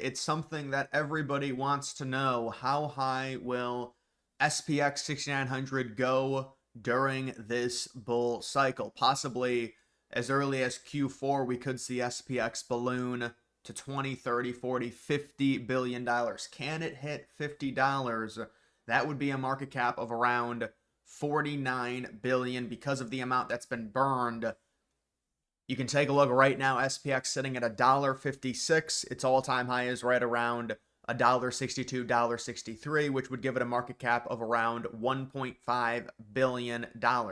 It's something that everybody wants to know. How high will SPX 6900 go during this bull cycle? Possibly as early as Q4, we could see SPX balloon to 20, 30, 40, 50 billion dollars. Can it hit $50? That would be a market cap of around 49 billion because of the amount that's been burned. You can take a look right now. SPX sitting at $1.56. Its all-time high is right around $1.62, $1.63, which would give it a market cap of around $1.5 billion.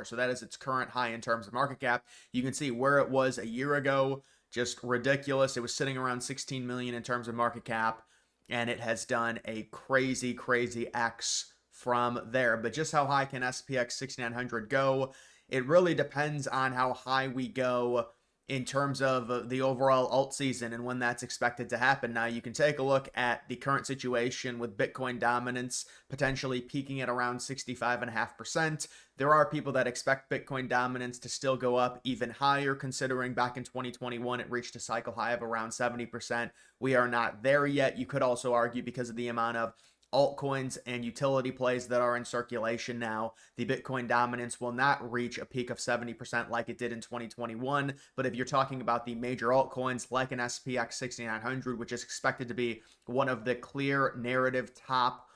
So that is its current high in terms of market cap. You can see where it was a year ago, just ridiculous. It was sitting around 16 million in terms of market cap, and it has done a crazy, crazy X from there. But just how high can SPX 6900 go? It really depends on how high we go in terms of the overall alt season and when that's expected to happen. Now, you can take a look at the current situation with Bitcoin dominance potentially peaking at around 65.5%. There are people that expect Bitcoin dominance to still go up even higher, considering back in 2021 it reached a cycle high of around 70%. We are not there yet. You could also argue because of the amount of altcoins and utility plays that are in circulation now, the Bitcoin dominance will not reach a peak of 70% like it did in 2021. But if you're talking about the major altcoins like an SPX 6900, which is expected to be one of the clear narrative top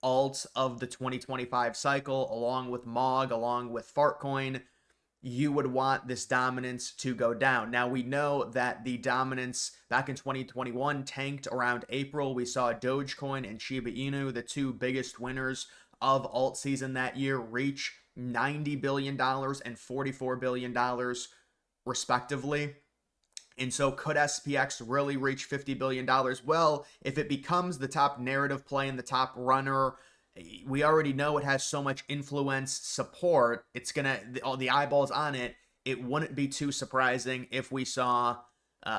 alts of the 2025 cycle, along with MOG, along with Fartcoin, you would want this dominance to go down. Now, we know that the dominance back in 2021 tanked around April. We saw Dogecoin and Shiba Inu, the two biggest winners of alt season that year, reach $90 billion and $44 billion respectively. And so could SPX really reach $50 billion? Well, if it becomes the top narrative play and the top runner, we already know it has so much influence, support. It's gonna, all the eyeballs on it. It wouldn't be too surprising if we saw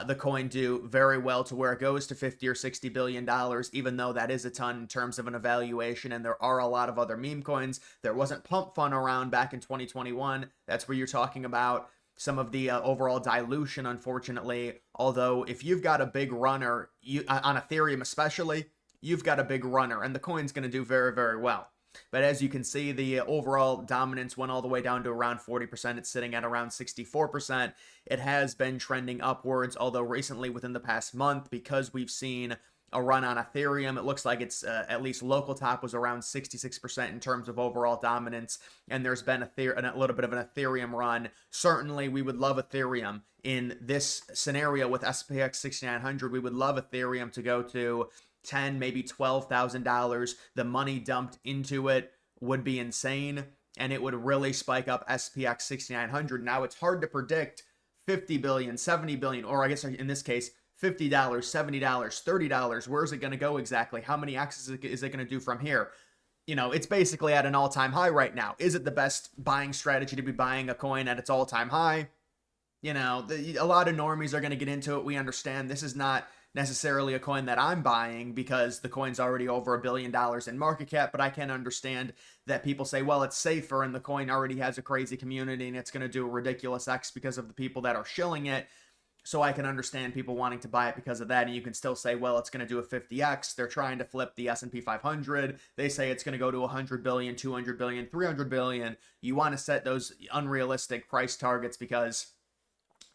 the coin do very well to where it goes to 50 or 60 billion dollars, even though that is a ton in terms of an evaluation. And there are a lot of other meme coins. There wasn't pump fun around back in 2021. That's where you're talking about some of the overall dilution, unfortunately. Although if you've got a big runner, on Ethereum especially, you've got a big runner and the coin's going to do very, very well. But as you can see, the overall dominance went all the way down to around 40%. It's sitting at around 64%. It has been trending upwards, although recently within the past month, because we've seen a run on Ethereum, it looks like it's at least local top was around 66% in terms of overall dominance, and there's been a little bit of an Ethereum run. Certainly, we would love Ethereum in this scenario with SPX 6900. We would love Ethereum to go to $10,000, maybe $12,000. The money dumped into it would be insane, and it would really spike up SPX 6900. Now, it's hard to predict 50 billion, 70 billion, or I guess in this case, $50, $70, $30. Where is it going to go exactly? How many X's is it going to do from here? You know, it's basically at an all-time high right now. Is it the best buying strategy to be buying a coin at its all-time high? You know, a lot of normies are going to get into it. We understand this is not necessarily a coin that I'm buying because the coin's already over $1 billion in market cap, but I can understand that people say, well, it's safer and the coin already has a crazy community and it's going to do a ridiculous X because of the people that are shilling it. So I can understand people wanting to buy it because of that. And you can still say, well, it's going to do a 50x. They're trying to flip the S&P 500. They say it's going to go to 100 billion, 200 billion, 300 billion. You want to set those unrealistic price targets because,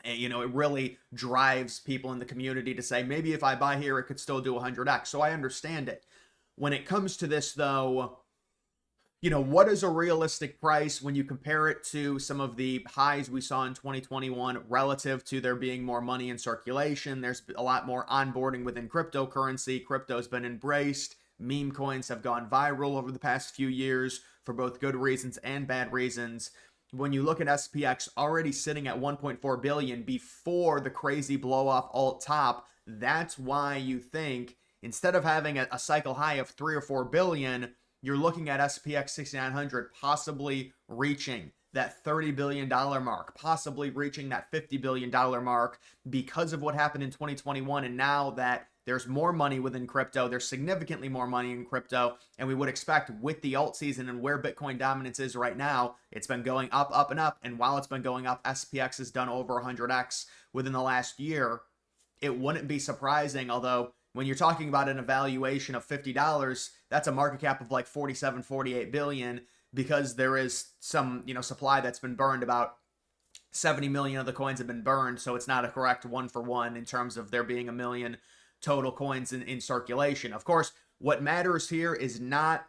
you know, it really drives people in the community to say, maybe if I buy here, it could still do 100x. So I understand it. When it comes to this, though, you know, what is a realistic price when you compare it to some of the highs we saw in 2021 relative to there being more money in circulation? There's a lot more onboarding within cryptocurrency. Crypto's been embraced. Meme coins have gone viral over the past few years for both good reasons and bad reasons. When you look at SPX already sitting at 1.4 billion before the crazy blow off alt top, that's why you think instead of having a cycle high of 3 or 4 billion, you're looking at SPX 6900 possibly reaching that $30 billion mark, possibly reaching that $50 billion mark because of what happened in 2021. And now that there's more money within crypto, there's significantly more money in crypto, and we would expect with the alt season and where Bitcoin dominance is right now, it's been going up, up, and up. And while it's been going up, SPX has done over 100x within the last year. It wouldn't be surprising, although when you're talking about an evaluation of $50, that's a market cap of like 47, 48 billion, because there is some, supply that's been burned. About 70 million of the coins have been burned, so it's not a correct one for one in terms of there being a million total coins in circulation. Of course, what matters here is not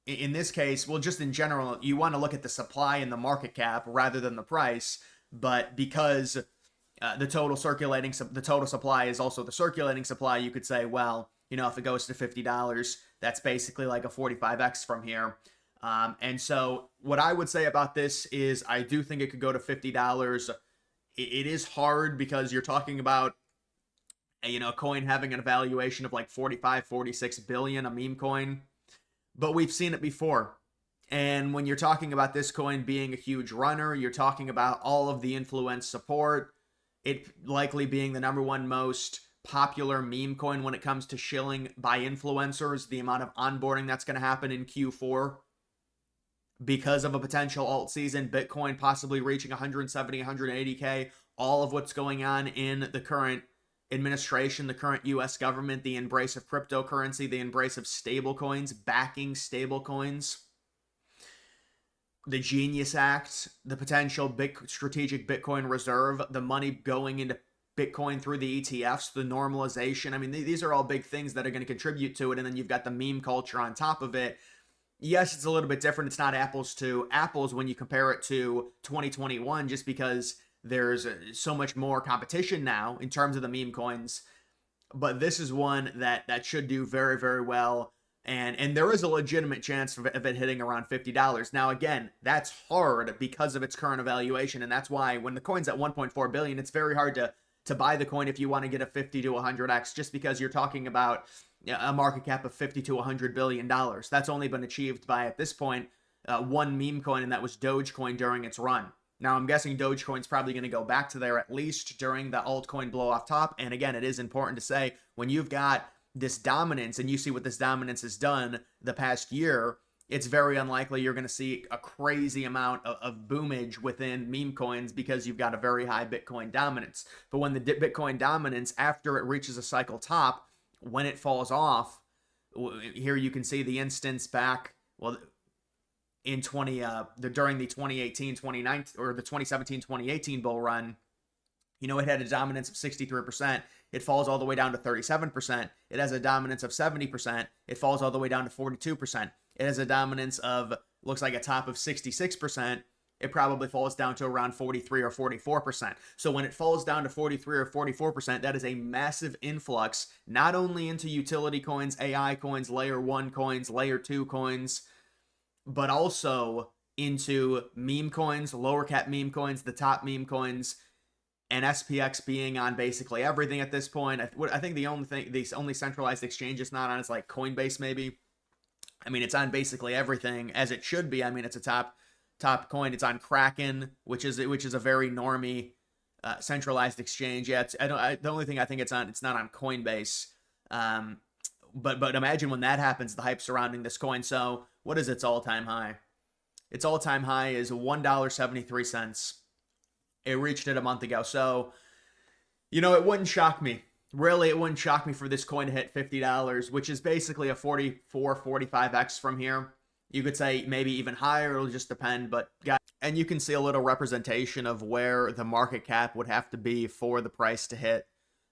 in this case, well, just in general, you want to look at the supply and the market cap rather than the price. But because the total supply is also the circulating supply, you could say, well, if it goes to $50, that's basically like a 45x from here. And so what I would say about this is I do think it could go to $50. It is hard because you're talking about a coin having an evaluation of like 45, 46 billion, a meme coin. But we've seen it before. And when you're talking about this coin being a huge runner, you're talking about all of the influence support, it likely being the number one most popular meme coin when it comes to shilling by influencers, the amount of onboarding that's going to happen in Q4 because of a potential alt season, Bitcoin possibly reaching 170, 180K, all of what's going on in the current administration, the current US government, the embrace of cryptocurrency, the embrace of stable coins, backing stable coins, the Genius Act, the potential strategic Bitcoin reserve, the money going into Bitcoin through the ETFs, the normalization. I mean, these are all big things that are going to contribute to it. And then you've got the meme culture on top of it. Yes, it's a little bit different. It's not apples to apples when you compare it to 2021, just because there's so much more competition now in terms of the meme coins. But this is one that should do very, very well. And there is a legitimate chance of it hitting around $50. Now, again, that's hard because of its current evaluation. And that's why when the coin's at 1.4 billion, it's very hard to buy the coin if you want to get a 50 to 100x, just because you're talking about a market cap of 50 to 100 billion dollars. That's only been achieved by, at this point, one meme coin, and that was Dogecoin during its run. Now, I'm guessing Dogecoin's probably going to go back to there at least during the altcoin blow off top. And again, it is important to say, when you've got this dominance and you see what this dominance has done the past year, it's very unlikely you're going to see a crazy amount of boomage within meme coins because you've got a very high Bitcoin dominance. But when the Bitcoin dominance, after it reaches a cycle top, when it falls off, here you can see the instance back, well, in during the 2018, 2019, or the 2017, 2018 bull run, it had a dominance of 63%. It falls all the way down to 37%. It has a dominance of 70%. It falls all the way down to 42%. It has a dominance of, looks like a top of 66%. It probably falls down to around 43 or 44%. So when it falls down to 43 or 44%, that is a massive influx, not only into utility coins, AI coins, layer 1 coins, layer 2 coins, but also into meme coins, lower cap meme coins, the top meme coins, and SPX being on basically everything at this point. I think the only centralized exchange it's not on is like Coinbase, maybe. I mean, it's on basically everything, as it should be. I mean, it's a top coin. It's on Kraken, which is a very normie centralized exchange. Yeah, the only thing I think it's not on Coinbase. But imagine when that happens, the hype surrounding this coin. So what is its all-time high? Its all-time high is $1.73. It reached it a month ago. So, it wouldn't shock me. Really, it wouldn't shock me for this coin to hit $50, which is basically a 44, 45x from here. You could say maybe even higher. It'll just depend. But and you can see a little representation of where the market cap would have to be for the price to hit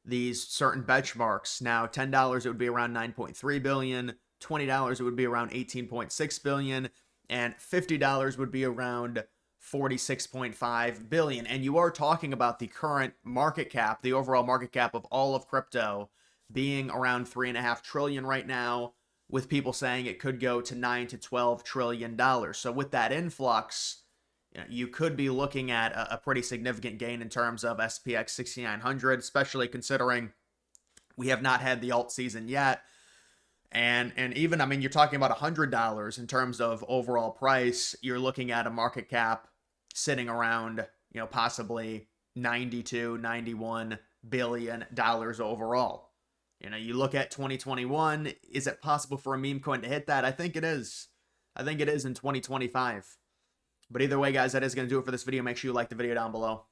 these certain benchmarks. Now, $10 it would be around 9.3 billion, $20 it would be around 18.6 billion, and $50 would be around 46.5 billion. And you are talking about the current market cap, the overall market cap of all of crypto being around 3.5 trillion right now, with people saying it could go to 9 to 12 trillion dollars. So with that influx, you could be looking at a pretty significant gain in terms of SPX 6900, especially considering we have not had the alt season yet. And even, I mean, you're talking about $100 in terms of overall price. You're looking at a market cap sitting around, possibly 92, 91 billion dollars overall. You look at 2021, is it possible for a meme coin to hit that? I think it is. I think it is in 2025. But either way, guys, that is going to do it for this video. Make sure you like the video down below.